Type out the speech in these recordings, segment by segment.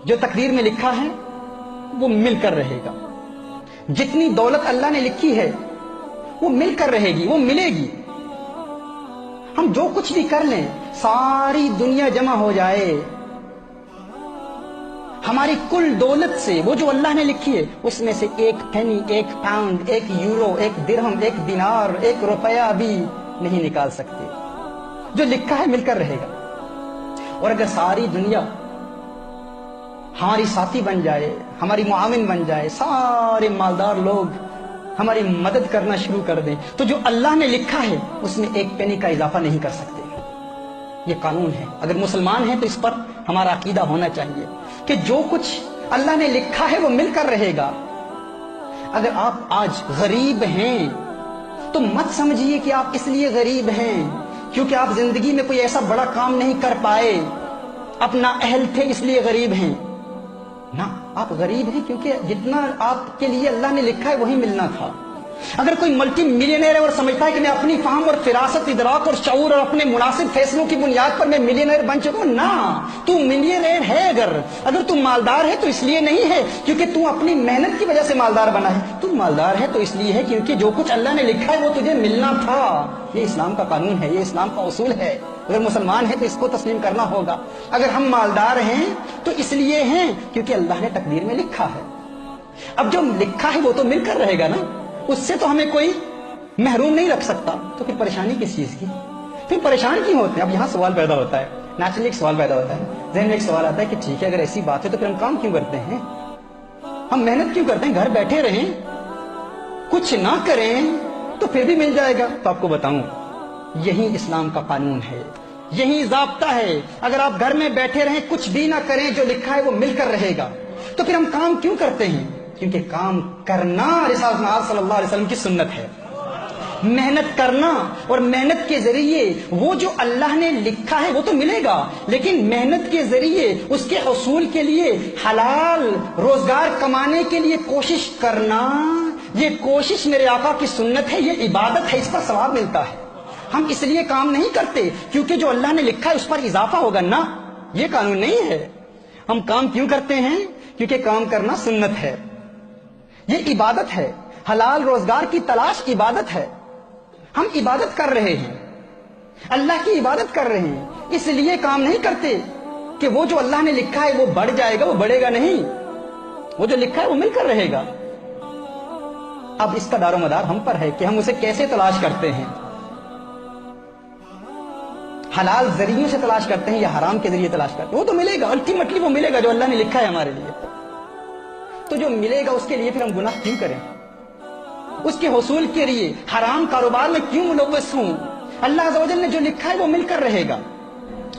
جو تقدیر میں لکھا ہے وہ مل کر رہے گا. جتنی دولت اللہ نے لکھی ہے وہ مل کر رہے گی، وہ ملے گی. ہم جو کچھ بھی کر لیں، ساری دنیا جمع ہو جائے، ہماری کل دولت سے وہ جو اللہ نے لکھی ہے اس میں سے ایک پینی، ایک پاؤنڈ، ایک یورو، ایک درہم، ایک دینار، ایک روپیہ بھی نہیں نکال سکتے. جو لکھا ہے مل کر رہے گا. اور اگر ساری دنیا ہماری ساتھی بن جائے، ہماری معاون بن جائے، سارے مالدار لوگ ہماری مدد کرنا شروع کر دیں، تو جو اللہ نے لکھا ہے اس میں ایک پینی کا اضافہ نہیں کر سکتے. یہ قانون ہے. اگر مسلمان ہیں تو اس پر ہمارا عقیدہ ہونا چاہیے کہ جو کچھ اللہ نے لکھا ہے وہ مل کر رہے گا. اگر آپ آج غریب ہیں تو مت سمجھیے کہ آپ اس لیے غریب ہیں کیونکہ آپ زندگی میں کوئی ایسا بڑا کام نہیں کر پائے، اپنا اہل تھے اس لیے غریب ہیں. نہ، آپ غریب ہیں کیونکہ جتنا آپ کے لیے اللہ نے لکھا ہے وہی ملنا تھا. اگر کوئی ملٹی ملینئر ہے اور سمجھتا ہے کہ میں اپنی فہم اور فراست، ادراک اور شعور اور اپنے مناسب فیصلوں کی بنیاد پر میں ملینئر بن چکا ہوں، نہ، تو ملینئر ہے. اگر تو مالدار ہے تو اس لیے نہیں ہے کیونکہ تو اپنی محنت کی وجہ سے مالدار بنا ہے. تو مالدار ہے تو اس لیے ہے کیونکہ جو کچھ اللہ نے لکھا ہے وہ تجھے ملنا تھا. یہ اسلام کا قانون ہے، یہ اسلام کا اصول ہے. اگر مسلمان ہے تو اس کو تسلیم کرنا ہوگا. اگر ہم مالدار ہیں تو اس لیے ہیں کیونکہ اللہ نے تقدیر میں لکھا ہے. اب جو لکھا ہے وہ تو مل کر رہے گا نا، اس سے تو ہمیں کوئی محروم نہیں رکھ سکتا. تو پھر پریشانی کس چیز کی؟ پھر پریشان کیوں ہوتے ہیں؟ اب یہاں سوال پیدا ہوتا ہے، نیچرلی ایک سوال پیدا ہوتا ہے، ذہن میں ایک سوال آتا ہے کہ ٹھیک ہے اگر ایسی بات ہے تو پھر ہم کام کیوں کرتے ہیں؟ ہم محنت کیوں کرتے ہیں؟ گھر بیٹھے رہیں، کچھ نہ کریں تو پھر بھی مل جائے گا. تو آپ کو بتاؤں، یہی اسلام کا قانون ہے، یہی ضابطہ ہے. اگر آپ گھر میں بیٹھے رہیں، کچھ بھی نہ کریں، جو لکھا ہے وہ مل کر رہے گا. تو پھر ہم کام کیوں کرتے ہیں؟ کیونکہ کام کرنا رسالت مآب صلی اللہ علیہ وسلم کی سنت ہے. محنت کرنا، اور محنت کے ذریعے وہ جو اللہ نے لکھا ہے وہ تو ملے گا، لیکن محنت کے ذریعے اس کے حصول کے لیے حلال روزگار کمانے کے لیے کوشش کرنا، یہ کوشش میرے آقا کی سنت ہے، یہ عبادت ہے، اس پر ثواب ملتا ہے. ہم اس لیے کام نہیں کرتے کیونکہ جو اللہ نے لکھا ہے اس پر اضافہ ہوگا، نہ، یہ قانون نہیں ہے. ہم کام کیوں کرتے ہیں؟ کیونکہ کام کرنا سنت ہے، یہ عبادت ہے. حلال روزگار کی تلاش عبادت ہے. ہم عبادت کر رہے ہیں، اللہ کی عبادت کر رہے ہیں، اس لیے کام نہیں کرتے کہ وہ جو اللہ نے لکھا ہے وہ بڑھ جائے گا، وہ بڑھے گا نہیں. وہ جو لکھا ہے وہ مل کر رہے گا. اب اس کا دار و مدار ہم پر ہے کہ ہم اسے کیسے تلاش کرتے ہیں. حلال ذریعوں سے تلاش کرتے ہیں یا حرام کے ذریعے تلاش کرتے ہیں؟ وہ تو ملے گا، الٹیمیٹلی وہ ملے گا جو اللہ نے لکھا ہے ہمارے لیے. تو جو ملے گا اس کے لیے پھر ہم گناہ کیوں کریں؟ اس کے حصول کے لیے حرام کاروبار میں کیوں ملوث ہوں؟ اللہ عز و جل نے جو لکھا ہے وہ مل کر رہے گا.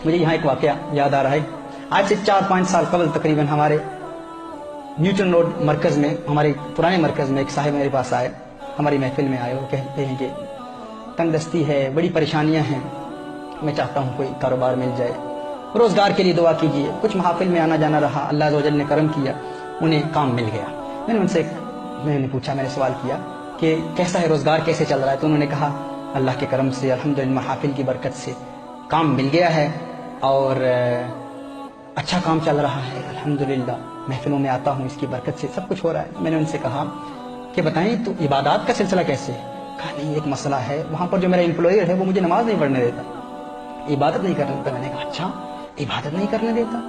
مجھے یہاں ایک واقعہ یاد آ رہا ہے. آج سے 4-5 سال قبل تقریباً ہمارے نیوٹن روڈ مرکز میں، ہمارے پرانے مرکز میں ایک صاحب میرے پاس آئے، ہماری محفل میں آئے اور کہتے ہیں کہ تنگ دستی ہے، بڑی پریشانیاں ہیں، میں چاہتا ہوں کوئی کاروبار مل جائے، روزگار کے لیے دعا کیجیے. کچھ محافل میں آنا جانا رہا، اللہ عز و جل نے کرم کیا، انہیں کام مل گیا. میں نے ان سے پوچھا، میں نے سوال کیا کہ کیسا ہے روزگار، کیسے چل رہا ہے؟ تو انہوں نے کہا اللہ کے کرم سے، الحمدللہ، محافل کی برکت سے کام مل گیا ہے اور اچھا کام چل رہا ہے، الحمدللہ، محفلوں میں آتا ہوں، اس کی برکت سے سب کچھ ہو رہا ہے. میں نے ان سے کہا کہ بتائیں تو عبادات کا سلسلہ کیسے ہے؟ کہا نہیں، ایک مسئلہ ہے، وہاں پر جو میرا امپلائر ہے وہ مجھے نماز نہیں پڑھنے دیتا، عبادت نہیں کرنے دیتا. میں نے کہا اچھا، عبادت نہیں کرنے دیتا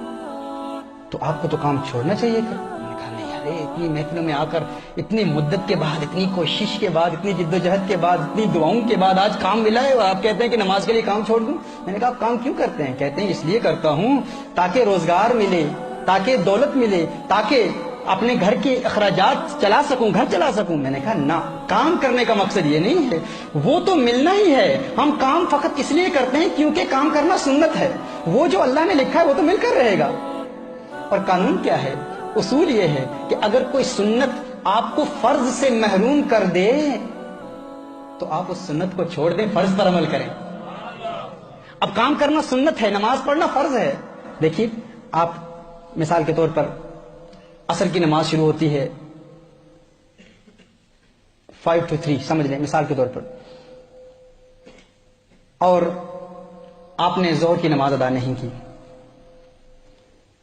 تو آپ کو تو کام چھوڑنا چاہیے تھا. میں نے کہا نہیں، ارے اتنی محفلوں میں آ کر، اتنی مدت کے بعد، اتنی کوشش کے بعد، اتنی جد و جہد کے بعد، اتنی دعاؤں کے بعد آج کام ملا ہے اور آپ کہتے ہیں کہ نماز کے لیے کام چھوڑ دوں. میں نے کہا آپ کام کیوں کرتے ہیں؟ کہتے ہیں اس لیے کرتا ہوں تاکہ روزگار ملے، تاکہ دولت ملے، تاکہ اپنے گھر کے اخراجات چلا سکوں، گھر چلا سکوں. میں نے کہا نہ، کام کرنے کا مقصد یہ نہیں ہے، وہ تو ملنا ہی ہے. ہم کام فقط اس لیے کرتے ہیں کیونکہ کام کرنا سنت ہے. وہ جو اللہ نے لکھا ہے وہ تو مل کر رہے گا. اور قانون کیا ہے؟ اصول یہ ہے کہ اگر کوئی سنت آپ کو فرض سے محروم کر دے تو آپ اس سنت کو چھوڑ دیں، فرض پر عمل کریں. اب کام کرنا سنت ہے، نماز پڑھنا فرض ہے. دیکھیے، آپ مثال کے طور پر عصر کی نماز شروع ہوتی ہے 5 to 3، سمجھ لیں مثال کے طور پر، اور آپ نے ظہر کی نماز ادا نہیں کی،